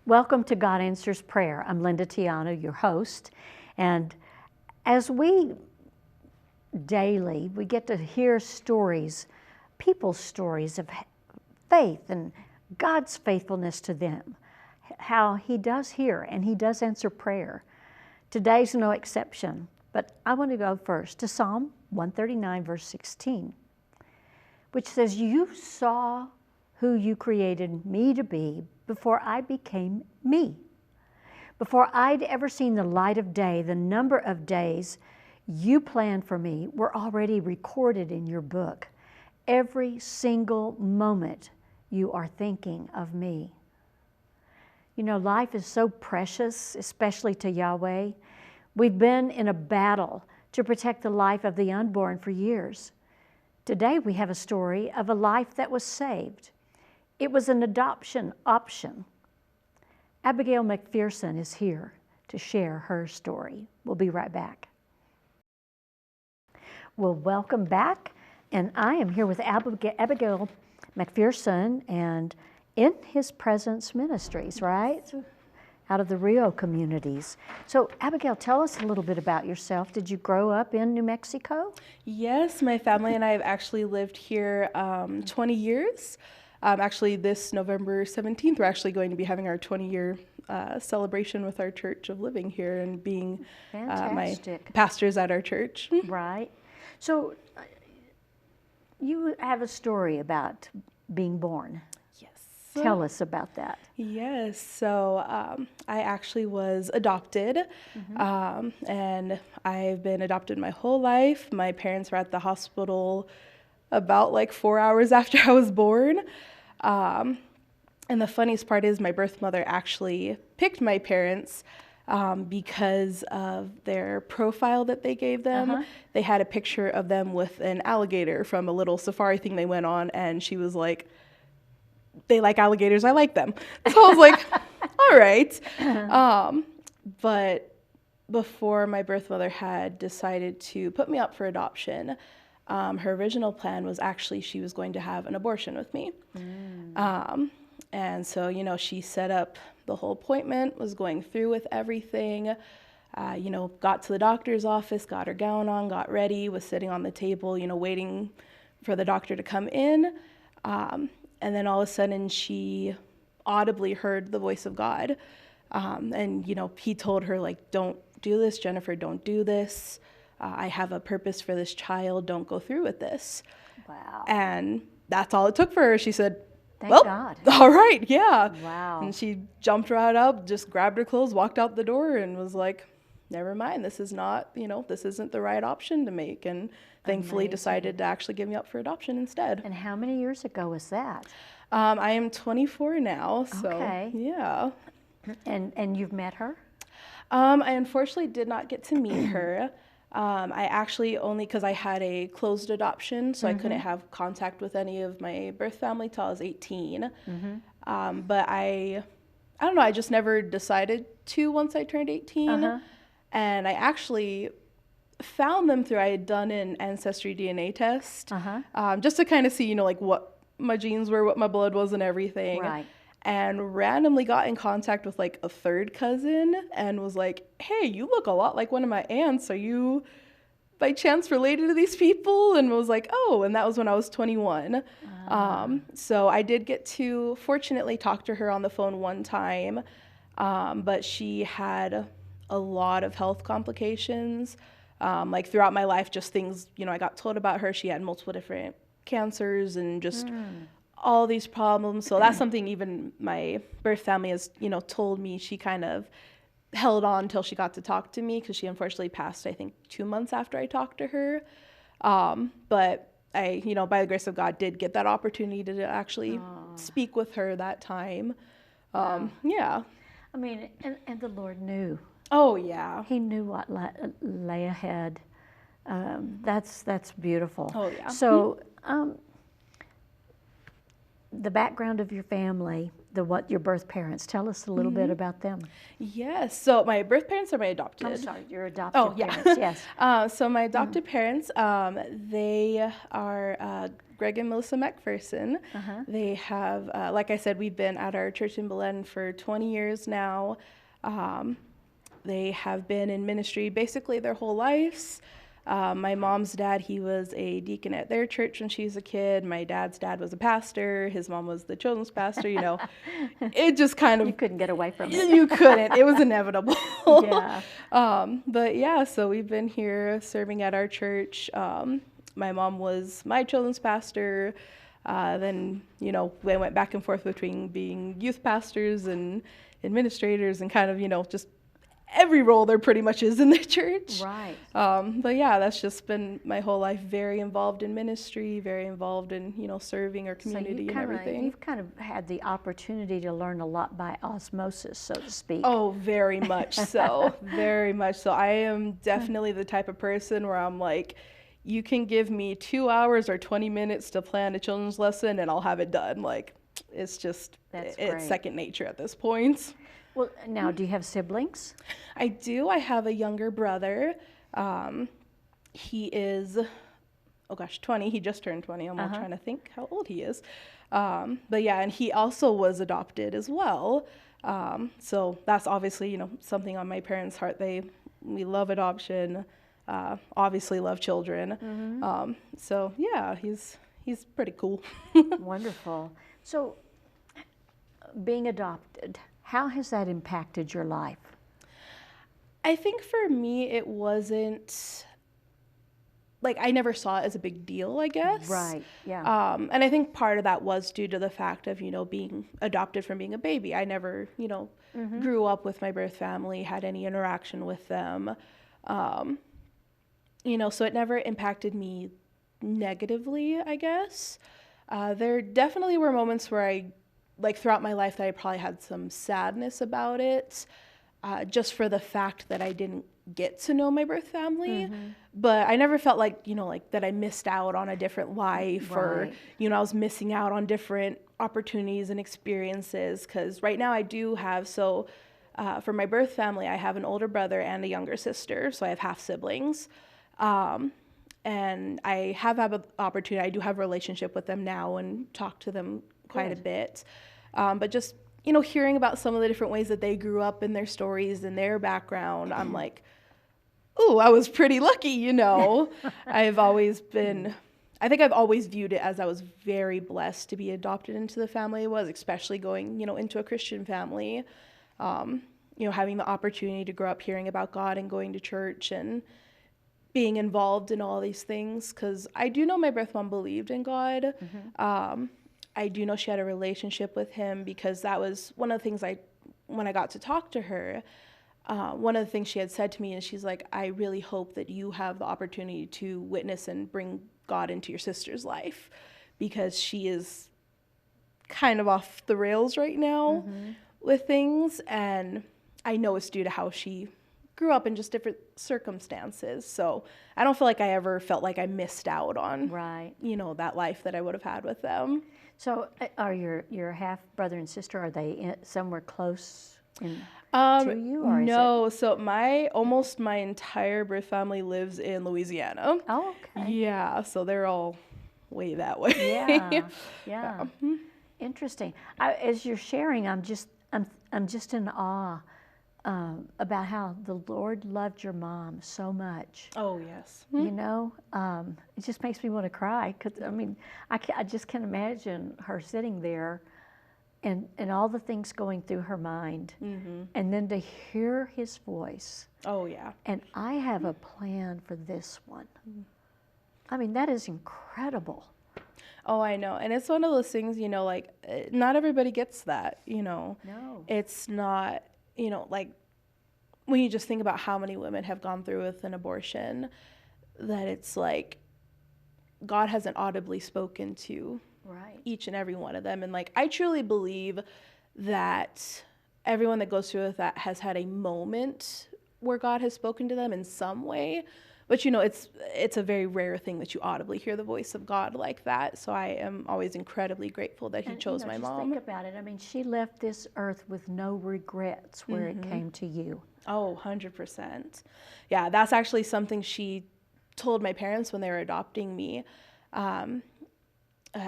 Welcome to God Answers Prayer. I'm Linda Tiano, your host. And as we daily, we get to hear stories, people's stories of faith and God's faithfulness to them, how He does hear and He does answer prayer. Today's no exception, but I want to go first to Psalm 139, verse 16, which says, "You saw who you created me to be before I became me. Before I'd ever seen the light of day, the number of days you planned for me were already recorded in your book. Every single moment you are thinking of me." You know, life is so precious, especially to Yahweh. We've been in a battle to protect the life of the unborn for years. Today we have a story of a life that was saved. It was an adoption option. Abigail Macpherson is here to share her story. We'll be right back. Well, welcome back. And I am here with Abigail Macpherson and In His Presence Ministries, right? Out of the Rio communities. So Abigail, tell us a little bit about yourself. Did you grow up in New Mexico? Yes, my family and I have actually lived here 20 years. Actually, this November 17th, we're actually going to be having our 20-year celebration with our church of living here and being my pastors at our church. Right. So you have a story about being born. Yes. Tell us about that. Yes. So I actually was adopted, and I've been adopted my whole life. My parents were at the hospital about like 4 hours after I was born. And the funniest part is my birth mother actually picked my parents because of their profile that they gave them. They had a picture of them with an alligator from a little safari thing they went on, and she was like, "They like alligators, I like them." So I was like, all right. But before my birth mother had decided to put me up for adoption, her original plan was actually she was going to have an abortion with me. And so, you know, she set up the whole appointment, was going through with everything, you know, got to the doctor's office, got her gown on, got ready, was sitting on the table, you know, waiting for the doctor to come in. And then all of a sudden she audibly heard the voice of God. And, you know, he told her, like, "Don't do this, Jennifer, don't do this. I have a purpose for this child. Don't go through with this." Wow. And that's all it took for her. She said, Thank God. All right, yeah. Wow. And she jumped right up, just grabbed her clothes, walked out the door, and was like, "Never mind, this is not, you know, this isn't the right option to make." And thankfully decided to actually give me up for adoption instead. And how many years ago was that? I am 24 now, so Okay. yeah. And you've met her? I unfortunately did not get to meet her. I actually only, because I had a closed adoption, so I couldn't have contact with any of my birth family till I was 18. But I don't know, I just never decided to once I turned 18. And I actually found them through, I had done an ancestry DNA test, just to kind of see, you know, like what my genes were, what my blood was and everything. Right. And randomly got in contact with like a third cousin and was like, "Hey, you look a lot like one of my aunts. Are you by chance related to these people?" And was like, "Oh," and that was when I was 21. So I did get to fortunately talk to her on the phone one time, but she had a lot of health complications. Like throughout my life, just things, you know, I got told about her. She had multiple different cancers and just all these problems. So that's something even my birth family has, you know, told me. She kind of held on till she got to talk to me, because she unfortunately passed, I think, 2 months after I talked to her. But I, you know, by the grace of God, did get that opportunity to actually speak with her that time. Yeah. I mean, and the Lord knew. Oh, yeah. He knew what lay ahead. That's beautiful. Oh, yeah. So, the background of your family, what your birth parents. Tell us a little bit about them. Yes. So my birth parents are my adopted. I'm sorry, your adopted Oh, yeah. parents. Yes. So my adopted parents, they are Greg and Melissa Macpherson. They have, like I said, we've been at our church in Belen for 20 years now. They have been in ministry basically their whole lives. My mom's dad, he was a deacon at their church when she was a kid. My dad's dad was a pastor. His mom was the children's pastor. You know, it just kind of... You couldn't get away from it. You couldn't. It was inevitable. Yeah. But yeah, so we've been here serving at our church. My mom was my children's pastor. Then, you know, we went back and forth between being youth pastors and administrators and kind of, you know, just every role there pretty much is in the church. Right. But yeah, that's just been my whole life, very involved in ministry, very involved in, you know, serving our community and everything. You've kind of had the opportunity to learn a lot by osmosis, so to speak. Oh, very much so. Very much so. I am definitely the type of person where I'm like, you can give me 2 hours or 20 minutes to plan a children's lesson and I'll have it done. Like, it's just, it's second nature at this point. Well, now, do you have siblings? I do. I have a younger brother. He is, 20. He just turned 20. I'm trying to think how old he is. But yeah, and he also was adopted as well. So that's obviously, you know, something on my parents' heart. We love adoption, obviously love children. So yeah, he's pretty cool. Wonderful. So being adopted, how has that impacted your life? I think for me, it wasn't, like, I never saw it as a big deal, I guess. Right, yeah. And I think part of that was due to the fact of, you know, being adopted from being a baby. I never, you know, grew up with my birth family, had any interaction with them. You know, so it never impacted me negatively, I guess. There definitely were moments where throughout my life, that I probably had some sadness about it, just for the fact that I didn't get to know my birth family. But I never felt like, you know, like that I missed out on a different life or, you know, I was missing out on different opportunities and experiences. Because right now I do have, for my birth family, I have an older brother and a younger sister. So I have half siblings. And I have had an opportunity, I do have a relationship with them now and talk to them quite a bit. But just, you know, hearing about some of the different ways that they grew up in their stories and their background, I'm like, ooh, I was pretty lucky, you know. I think I've always viewed it as I was very blessed to be adopted into the family I was, especially going, you know, into a Christian family. You know, having the opportunity to grow up hearing about God and going to church and being involved in all these things. Because I do know my birth mom believed in God. I do know she had a relationship with him, because that was one of the things when I got to talk to her, one of the things she had said to me is she's like, I really hope that you have the opportunity to witness and bring God into your sister's life, because she is kind of off the rails right now with things. And I know it's due to how she grew up in just different circumstances. So I don't feel like I ever felt like I missed out on, you know, that life that I would have had with them. So are your half brother and sister, are they somewhere close to you? Or no, so almost my entire birth family lives in Louisiana. Oh, okay. Yeah, so they're all way that way. Yeah. Interesting. As you're sharing, I'm just in awe about how the Lord loved your mom so much. Oh, yes. You know, it just makes me want to cry, because, I mean, I just can't imagine her sitting there and all the things going through her mind, and then to hear his voice. Oh, yeah. And I have a plan for this one. I mean, that is incredible. Oh, I know. And it's one of those things, you know, like, not everybody gets that, you know. No. It's not, you know, like, when you just think about how many women have gone through with an abortion, that it's like God hasn't audibly spoken to each and every one of them. And like, I truly believe that everyone that goes through with that has had a moment where God has spoken to them in some way. But it's a very rare thing that you audibly hear the voice of God like that. So I am always incredibly grateful that He chose my mom. Think about it. I mean, she left this earth with no regrets where it came to you. Oh, 100%. Yeah, that's actually something she told my parents when they were adopting me.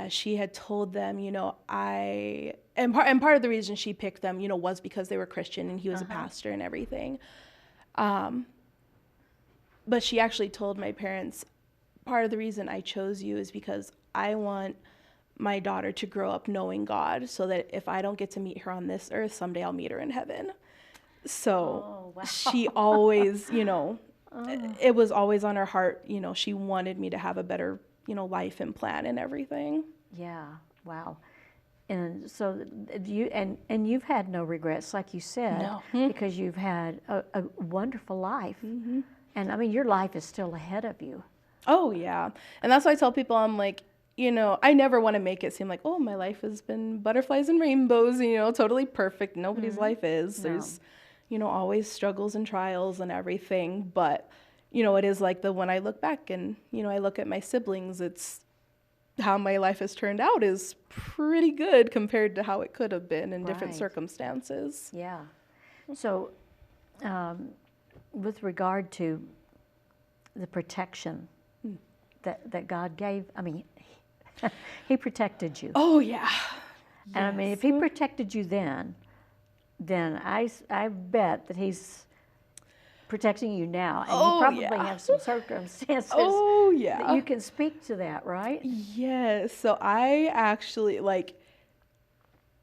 She had told them, and part of the reason she picked them, was because they were Christian and he was a pastor and everything. But she actually told my parents, part of the reason I chose you is because I want my daughter to grow up knowing God, so that if I don't get to meet her on this earth, someday I'll meet her in heaven. So she always, it was always on her heart, she wanted me to have a better, life and plan and everything. Yeah, wow. And so you've had no regrets, like you said, No. because you've had a wonderful life. And I mean, your life is still ahead of you. Oh, yeah. And that's why I tell people, I'm like, I never want to make it seem like, oh, my life has been butterflies and rainbows, totally perfect. Nobody's life is. No. There's, always struggles and trials and everything. But, it is like when I look back and, I look at my siblings, it's how my life has turned out is pretty good compared to how it could have been in different circumstances. Yeah. So, with regard to the protection that God gave, I mean, He protected you. Oh, yeah. And I mean, if He protected you then I bet that He's protecting you now. And you probably have some circumstances that you can speak to that, right? Yes. So I actually,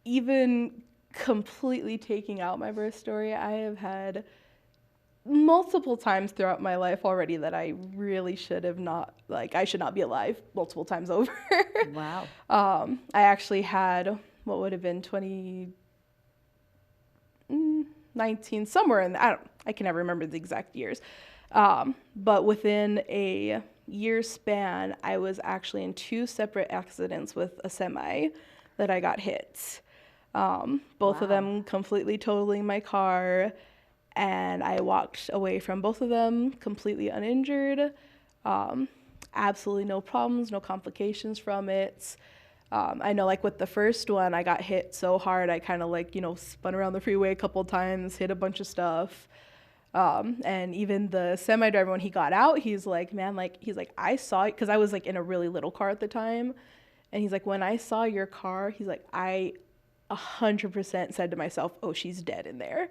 even completely taking out my birth story, I have had multiple times throughout my life already that I really should have not, I should not be alive multiple times over. Wow. I actually had, what would have been 2019, somewhere in, I can never remember the exact years. But within a year span, I was actually in 2 separate accidents with a semi that I got hit. Both of them completely totaling my car. And I walked away from both of them completely uninjured. Absolutely no problems, no complications from it. I know, with the first one, I got hit so hard, I kind of spun around the freeway a couple times, hit a bunch of stuff. And even the semi driver, when he got out, he's like, man, I saw it, because I was in a really little car at the time. And he's like, when I saw your car, he's like, I 100% said to myself, oh, she's dead in there.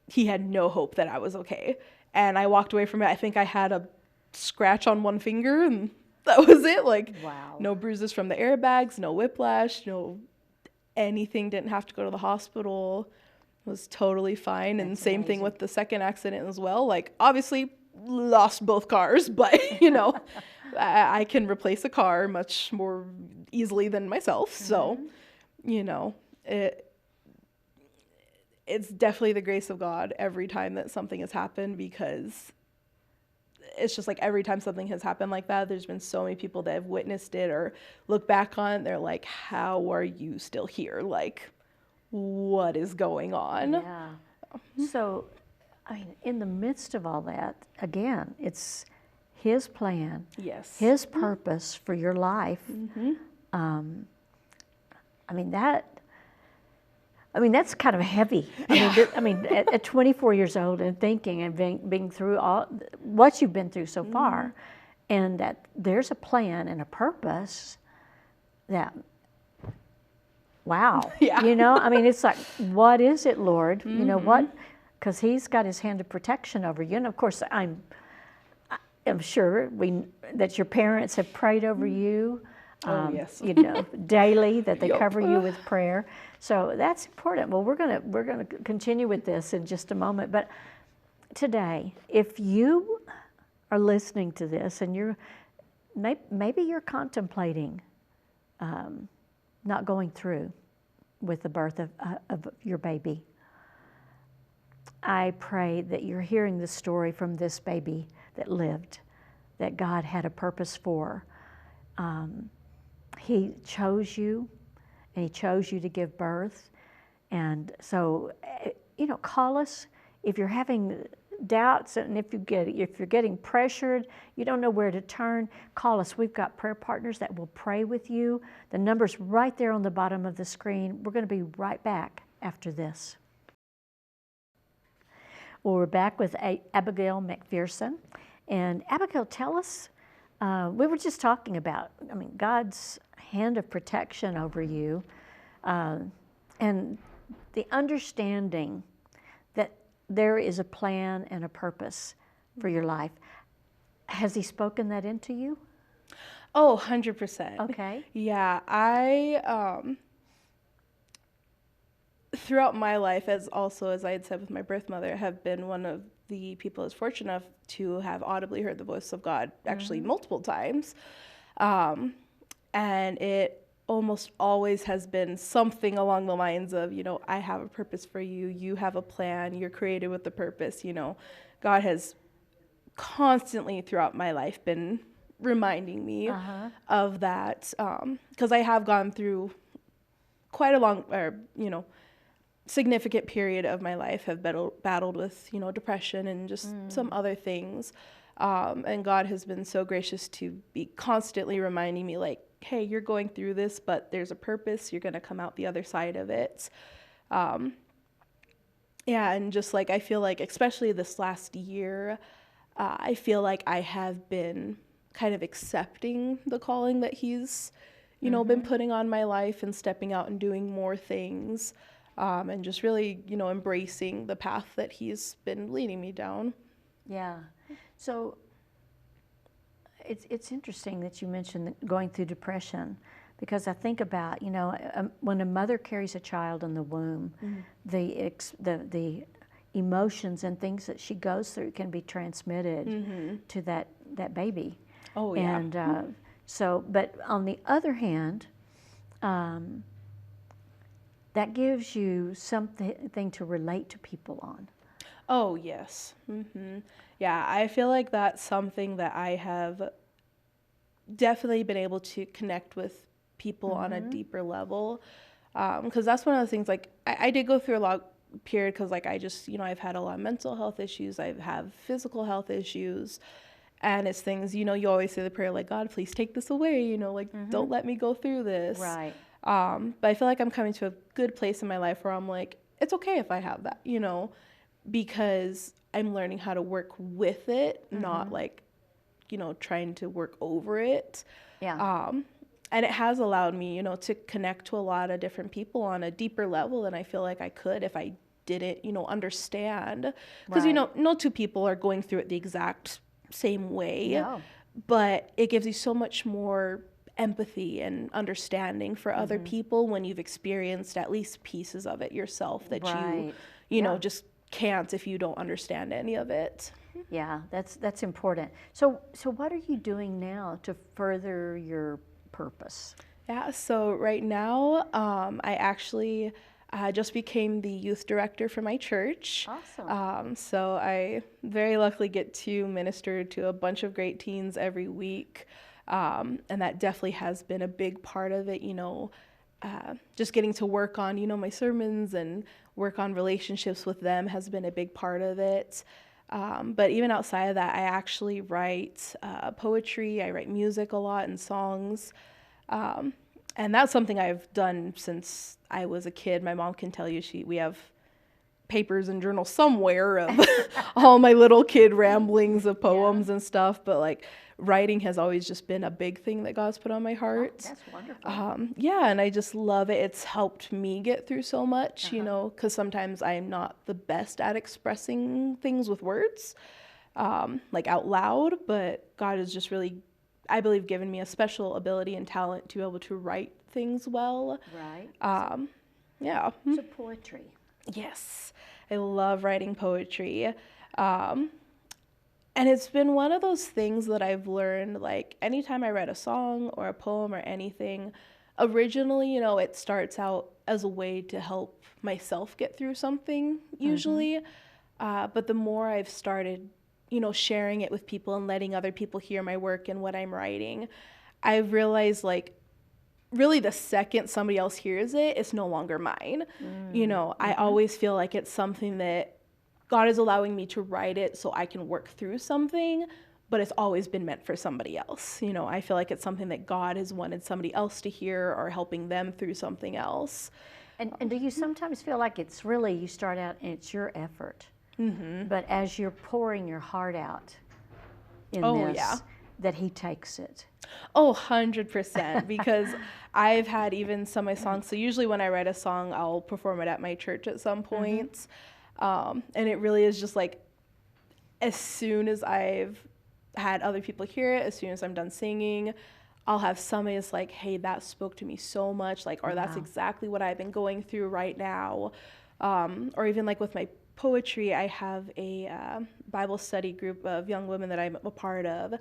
He had no hope that I was okay. And I walked away from it. I think I had a scratch on one finger, and that was it. Wow. No bruises from the airbags, no whiplash, no anything. Didn't have to go to the hospital. Was totally fine. And same thing with the second accident as well. Obviously lost both cars, but I can replace a car much more easily than myself. So, it's definitely the grace of God every time that something has happened, because it's just every time something has happened like that, there's been so many people that have witnessed it or look back on it. They're like, how are you still here? What is going on? Yeah. So, I mean, in the midst of all that, again, it's His plan. Yes. His purpose for your life. I mean, that's kind of heavy. I mean, at 24 years old and thinking and being through all what you've been through so far, and that there's a plan and a purpose that, wow. Yeah. I mean, it's like, what is it, Lord? What? Because He's got His hand of protection over you. And of course, I'm sure that your parents have prayed over you. Yes. Daily, that they cover you with prayer. So that's important. Well, we're gonna continue with this in just a moment. But today, if you are listening to this and maybe you're contemplating not going through with the birth of your baby, I pray that you're hearing the story from this baby that lived, that God had a purpose for. He chose you, and He chose you to give birth. And so, call us if you're having doubts, and if you're getting pressured, you don't know where to turn, call us. We've got prayer partners that will pray with you. The number's right there on the bottom of the screen. We're going to be right back after this. Well, we're back with Abigail Macpherson. And Abigail, tell us, we were just talking about, God's hand of protection over you, and the understanding that there is a plan and a purpose for your life. Has He spoken that into you? Oh, 100%. Okay. Yeah, throughout my life, as I had said with my birth mother, have been one of the people that's fortunate enough to have audibly heard the voice of God actually multiple times. And it almost always has been something along the lines of, I have a purpose for you. You have a plan. You're created with a purpose. God has constantly throughout my life been reminding me of that. Because I have gone through quite a long, significant period of my life, have battled with, depression and just some other things. And God has been so gracious to be constantly reminding me, like, hey, you're going through this, but there's a purpose. You're going to come out the other side of it. And just like, I feel like, especially this last year, I feel like I have been kind of accepting the calling that He's, been putting on my life and stepping out and doing more things. And just really, embracing the path that He's been leading me down. Yeah. So it's interesting that you mentioned going through depression, because I think about, when a mother carries a child in the womb, the emotions and things that she goes through can be transmitted to that baby. Oh, yeah. And but on the other hand, that gives you something to relate to people on. Oh, yes. Yeah, I feel like that's something that I have definitely been able to connect with people on a deeper level. Because that's one of the things, like, I did go through a lot period because, like, I just, I've had a lot of mental health issues. I have physical health issues. And it's things, you always say the prayer, like, God, please take this away, don't let me go through this. Right. But I feel like I'm coming to a good place in my life where I'm like, it's okay if I have that, because I'm learning how to work with it, not like, trying to work over it. Yeah. And it has allowed me, to connect to a lot of different people on a deeper level than I feel like I could if I didn't, understand. Because, Right. No two people are going through it the exact same way. No. But it gives you so much more empathy and understanding for other people when you've experienced at least pieces of it yourself that you know, just can't if you don't understand any of it. Yeah, that's important. So what are you doing now to further your purpose? Yeah, so right now, I actually just became the youth director for my church. Awesome. So I very luckily get to minister to a bunch of great teens every week. And that definitely has been a big part of it, just getting to work on, my sermons and work on relationships with them has been a big part of it. But even outside of that, I actually write poetry, I write music a lot and songs. And that's something I've done since I was a kid. My mom can tell you we have papers and journals somewhere of all my little kid ramblings of poems and stuff. But like writing has always just been a big thing that God's put on my heart. Oh, that's wonderful. Yeah, and I just love it. It's helped me get through so much, because sometimes I'm not the best at expressing things with words, like out loud. But God has just really, I believe, given me a special ability and talent to be able to write things well. Right. Yeah. So poetry. Yes, I love writing poetry. And it's been one of those things that I've learned, like, anytime I write a song or a poem or anything, originally, it starts out as a way to help myself get through something, usually. But the more I've started, sharing it with people and letting other people hear my work and what I'm writing, I've realized, like, really the second somebody else hears it, it's no longer mine. I always feel like it's something that God is allowing me to write it so I can work through something, but it's always been meant for somebody else. You know, I feel like it's something that God has wanted somebody else to hear, or helping them through something else. And do you sometimes feel like it's really, you start out and it's your effort, but as you're pouring your heart out in this, yeah. that he takes it? Oh, 100%. Because I've had even some of my songs. So usually when I write a song, I'll perform it at my church at some point. And it really is just like, as soon as I've had other people hear it, as soon as I'm done singing, I'll have somebody that's like, hey, that spoke to me so much, like, or that's exactly what I've been going through right now. Or even like with my poetry, I have a Bible study group of young women that I'm a part of,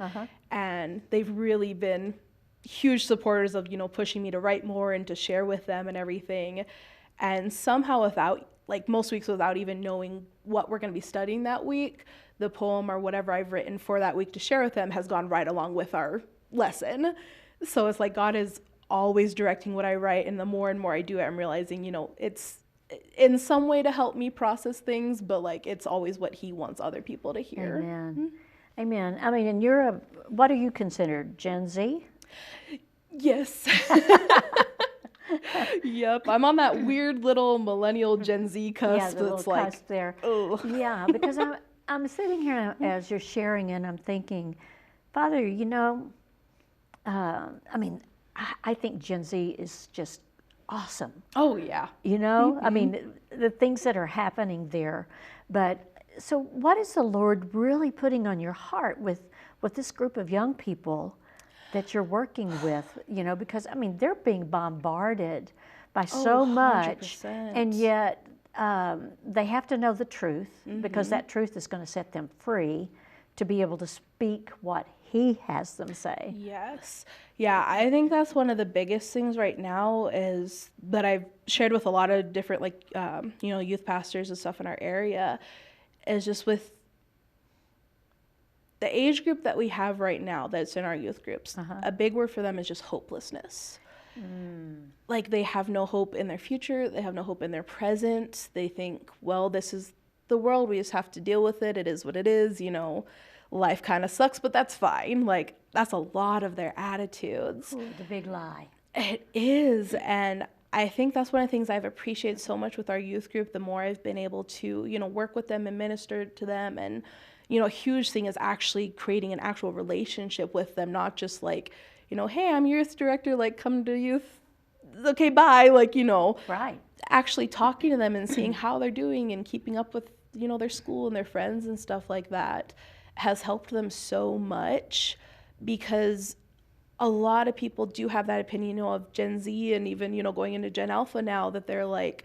and they've really been huge supporters of, you know, pushing me to write more and to share with them and everything. And somehow, without, like, most weeks without even knowing what we're going to be studying that week, the poem or whatever I've written for that week to share with them has gone right along with our lesson. So it's like God is always directing what I write, and the more and more I do it, I'm realizing, you know, it's in some way to help me process things, but like it's always what he wants other people to hear. Amen. Amen. I mean, and you're what are you considered, Gen Z? Yes. Yep, I'm on that weird little millennial Gen Z cusp. Yeah, the that's little like, cusp there. oh. Yeah, because I'm sitting here as you're sharing, and I'm thinking, Father, you know, I mean, I think Gen Z is just awesome. Oh, yeah. You know, I mean, the things that are happening there. But so what is the Lord really putting on your heart with this group of young people that you're working with? You know, because, I mean, they're being bombarded by so much, 100%. and yet they have to know the truth, because that truth is going to set them free to be able to speak what he has them say. Yes. Yeah, I think that's one of the biggest things right now is that I've shared with a lot of different, like, you know, youth pastors and stuff in our area, is just with the age group that we have right now that's in our youth groups. A big word for them is just hopelessness. Like, they have no hope in their future. They have no hope in their present. They think, well, this is the world. We just have to deal with it. It is what it is, you know. Life kind of sucks, but that's fine. Like, that's a lot of their attitudes. Ooh, the big lie. It is. And I think that's one of the things I've appreciated so much with our youth group. The more I've been able to, you know, work with them and minister to them. And, you know, a huge thing is actually creating an actual relationship with them, not just like, you know, hey, I'm your youth director, like, come to youth. Okay, bye. Like, you know, right. Actually talking to them and seeing how they're doing and keeping up with, you know, their school and their friends and stuff like that has helped them so much, because a lot of people do have that opinion, you know, of Gen Z and even, you know, going into Gen Alpha now, that they're like,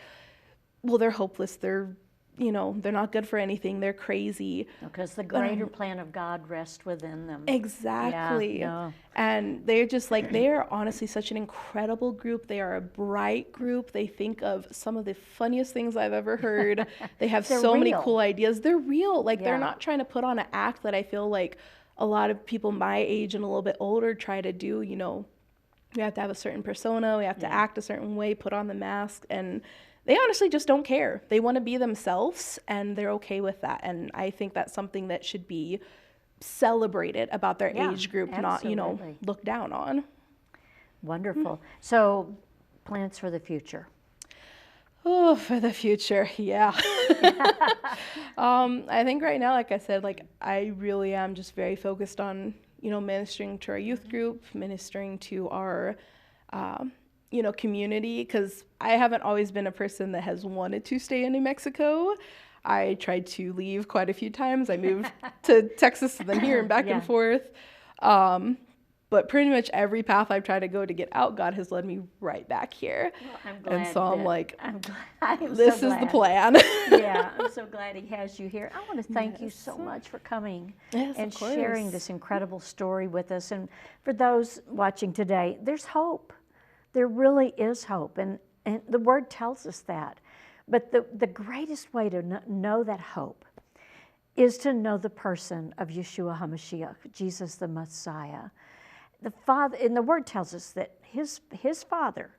well, they're hopeless. They're, you know, they're not good for anything. They're crazy. Because the greater plan of God rests within them. Exactly. Yeah, no. And they're just like, they are honestly such an incredible group. They are a bright group. They think of some of the funniest things I've ever heard. They have so many cool ideas. They're real. Like, they're not trying to put on an act that I feel like a lot of people my age and a little bit older try to do. You know, we have to have a certain persona. We have to act a certain way, put on the mask. And they honestly just don't care. They want to be themselves, and they're okay with that. And I think that's something that should be celebrated about their age group, not, you know, looked down on. Wonderful. So, plans for the future? Oh, for the future, yeah. I think right now, like I said, like, I really am just very focused on, you know, ministering to our youth group, ministering to our you know, community, because I haven't always been a person that has wanted to stay in New Mexico. I tried to leave quite a few times. I moved to Texas and then here and back and forth. But pretty much every path I've tried to go to get out, God has led me right back here. Well, I'm glad. And so I'm like, this is the plan. Yeah, I'm so glad he has you here. I want to thank you so much for coming and sharing this incredible story with us. And for those watching today, there's hope. There really is hope, and the Word tells us that. But the greatest way to know that hope is to know the person of Yeshua HaMashiach, Jesus the Messiah. The Father, and the Word tells us that his Father,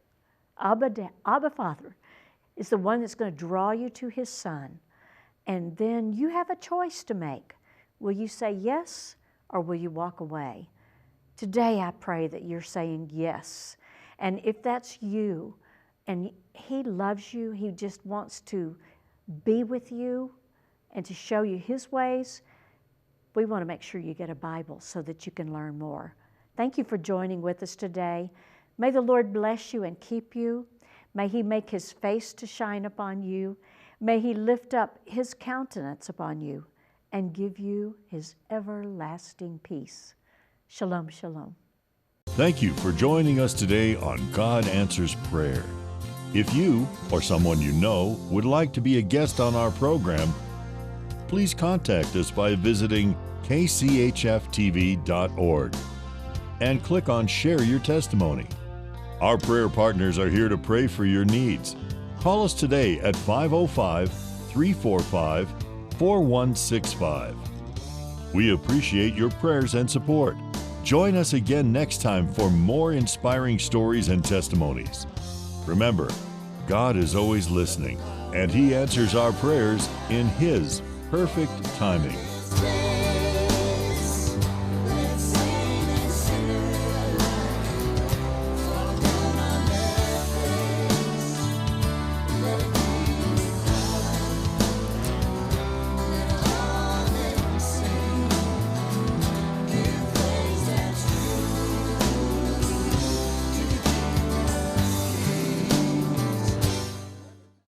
Abba Father, is the one that's going to draw you to his Son, And then you have a choice to make. Will you say yes, or will you walk away? Today I pray that you're saying yes. And if that's you, and He loves you, He just wants to be with you and to show you His ways, we want to make sure you get a Bible so that you can learn more. Thank you for joining with us today. May the Lord bless you and keep you. May He make His face to shine upon you. May He lift up His countenance upon you and give you His everlasting peace. Shalom, shalom. Thank you for joining us today on God Answers Prayer. If you or someone you know would like to be a guest on our program, please contact us by visiting kchftv.org and click on Share Your Testimony. Our prayer partners are here to pray for your needs. Call us today at 505-345-4165. We appreciate your prayers and support. Join us again next time for more inspiring stories and testimonies. Remember, God is always listening, and He answers our prayers in His perfect timing.